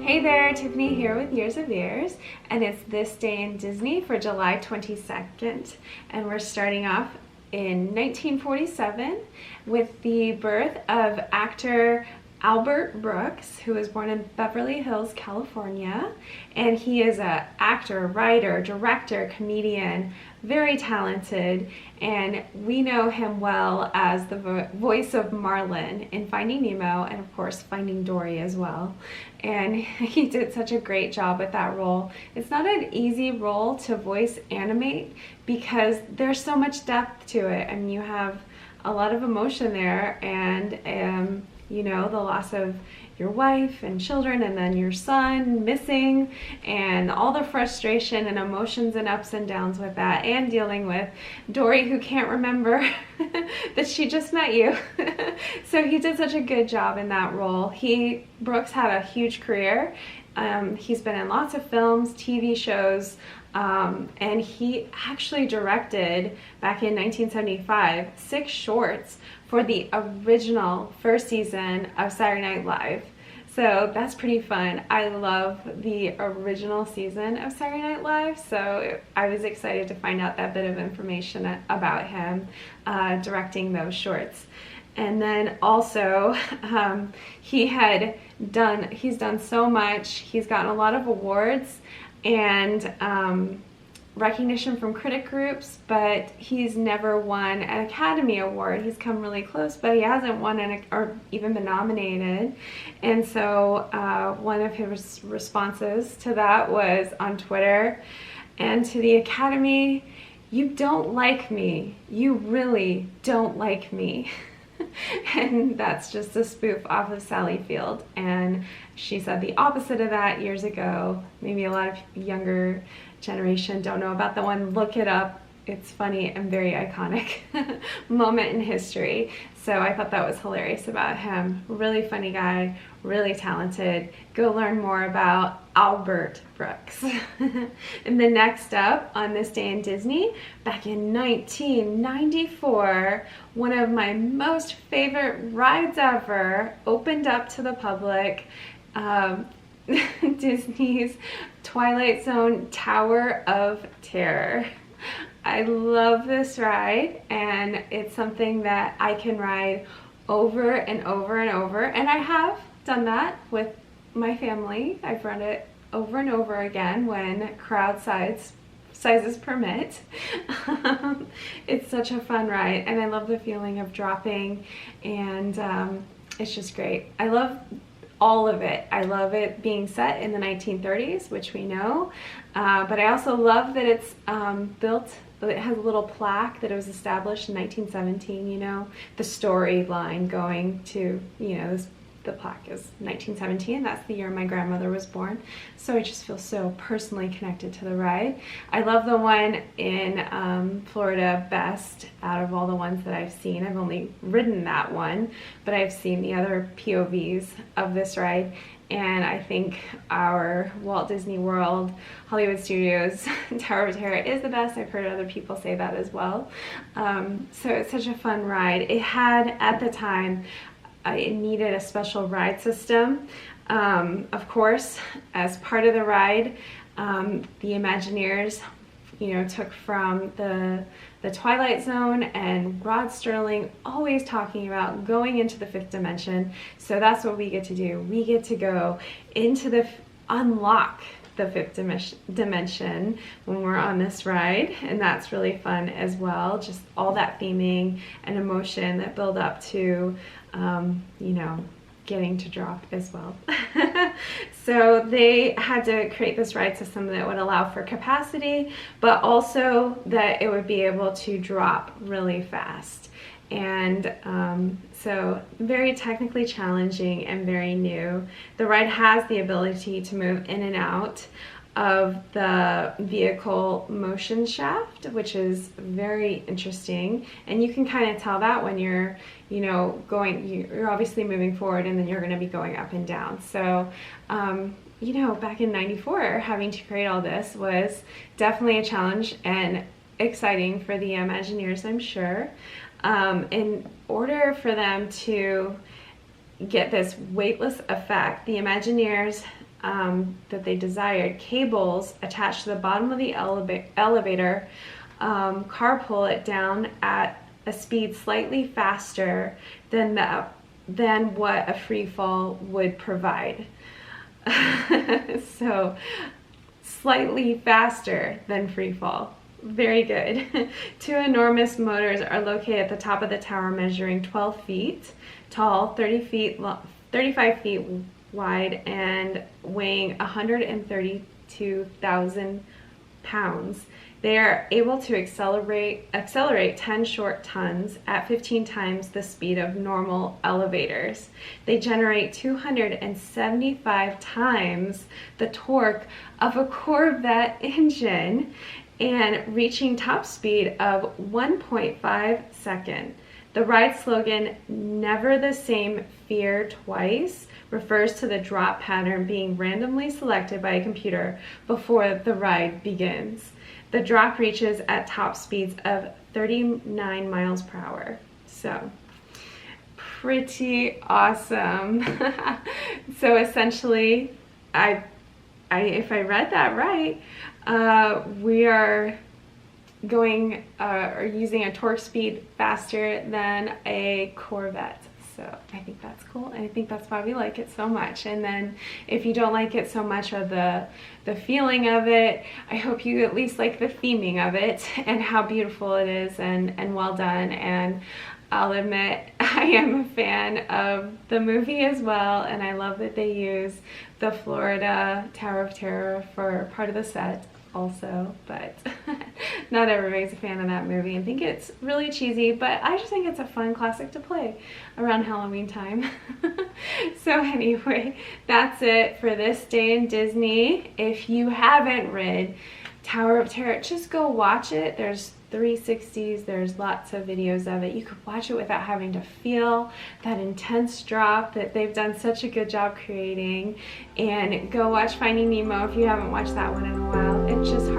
Hey there, Tiffany here with Years of Years, and it's This Day in Disney for July 22nd, and we're starting off in 1947 with the birth of actor Albert Brooks, who was born in Beverly Hills, California, and he is an actor, writer, director, comedian, very talented, and we know him well as the voice of Marlin in Finding Nemo and of course Finding Dory as well. And he did such a great job with that role. It's not an easy role to voice animate because there's so much depth to it. I mean, you have a lot of emotion there, and you know, the loss of your wife and children and then your son missing and all the frustration and emotions and ups and downs with that, and dealing with Dory who can't remember that she just met you. So he did such a good job in that role. Brooks had a huge career. He's been in lots of films, TV shows, and he actually directed, back in 1975, 6 shorts for the original first season of Saturday Night Live. So that's pretty fun. I love the original season of Saturday Night Live, so I was excited to find out that bit of information about him directing those shorts. And then also, he's done so much. He's gotten a lot of awards and recognition from critic groups, but he's never won an Academy Award. He's come really close, but he hasn't won or even been nominated. And so one of his responses to that was on Twitter, and to the Academy, "You don't like me. You really don't like me." And that's just a spoof off of Sally Field, and she said the opposite of that years ago. Maybe a lot of younger generation don't know about the one. Look it up. It's funny and very iconic moment in history. So I thought that was hilarious about him. Really funny guy, really talented. Go learn more about Albert Brooks. And then next up on This Day in Disney, back in 1994, one of my most favorite rides ever opened up to the public. Disney's Twilight Zone Tower of Terror. I love this ride, and it's something that I can ride over and over and over, and I have done that with my family. I've run it over and over again when crowd sizes permit. It's such a fun ride, and I love the feeling of dropping, and it's just great. I love all of it. I love it being set in the 1930s, which we know, but I also love that it's built. It has a little plaque that it was established in 1917, you know, the storyline going to, you know, the plaque is 1917, that's the year my grandmother was born, so I just feel so personally connected to the ride. I love the one in Florida best out of all the ones that I've seen. I've only ridden that one, but I've seen the other POVs of this ride, and I think our Walt Disney World Hollywood Studios Tower of Terror is the best. I've heard other people say that as well. So it's such a fun ride. It had, at the time, it needed a special ride system. Of course, as part of the ride, the Imagineers, you know, took from the Twilight Zone, and Rod Serling always talking about going into the 5th dimension. So that's what we get to do. We get to go into unlock the 5th dimension when we're on this ride, and that's really fun as well. Just all that theming and emotion that build up to, you know, getting to drop as well. So they had to create this ride system that would allow for capacity, but also that it would be able to drop really fast. And so very technically challenging and very new. The ride has the ability to move in and out of the vehicle motion shaft, which is very interesting, and you can kind of tell that when you're, you know, you're obviously moving forward, and then you're going to be going up and down. So you know, back in '94, having to create all this was definitely a challenge and exciting for the Imagineers, I'm sure. In order for them to get this weightless effect, the Imagineers that they desired. Cables attached to the bottom of the elevator carpool it down at a speed slightly faster than what a free fall would provide. So slightly faster than free fall. Very good. Two enormous motors are located at the top of the tower, measuring 12 feet tall, 35 feet wide, and weighing 132,000 pounds. They are able to accelerate 10 short tons at 15 times the speed of normal elevators. They generate 275 times the torque of a Corvette engine and reaching top speed of 1.5 seconds. The ride slogan, "Never the Same Fear Twice," refers to the drop pattern being randomly selected by a computer before the ride begins. The drop reaches at top speeds of 39 miles per hour. So, pretty awesome. So essentially, if I read that right, we are going or using a torque speed faster than a Corvette. So I think that's cool, and I think that's why we like it so much. And then if you don't like it so much, or the feeling of it, I hope you at least like the theming of it and how beautiful it is and well done. And I'll admit, I am a fan of the movie as well, and I love that they use the Florida Tower of Terror for part of the set also, but not everybody's a fan of that movie and think it's really cheesy, but I just think it's a fun classic to play around Halloween time. So anyway, that's it for this day in Disney. If you haven't read Tower of Terror, just go watch it. There's 360s, there's lots of videos of it. You could watch it without having to feel that intense drop that they've done such a good job creating. And go watch Finding Nemo if you haven't watched that one in a while. It's just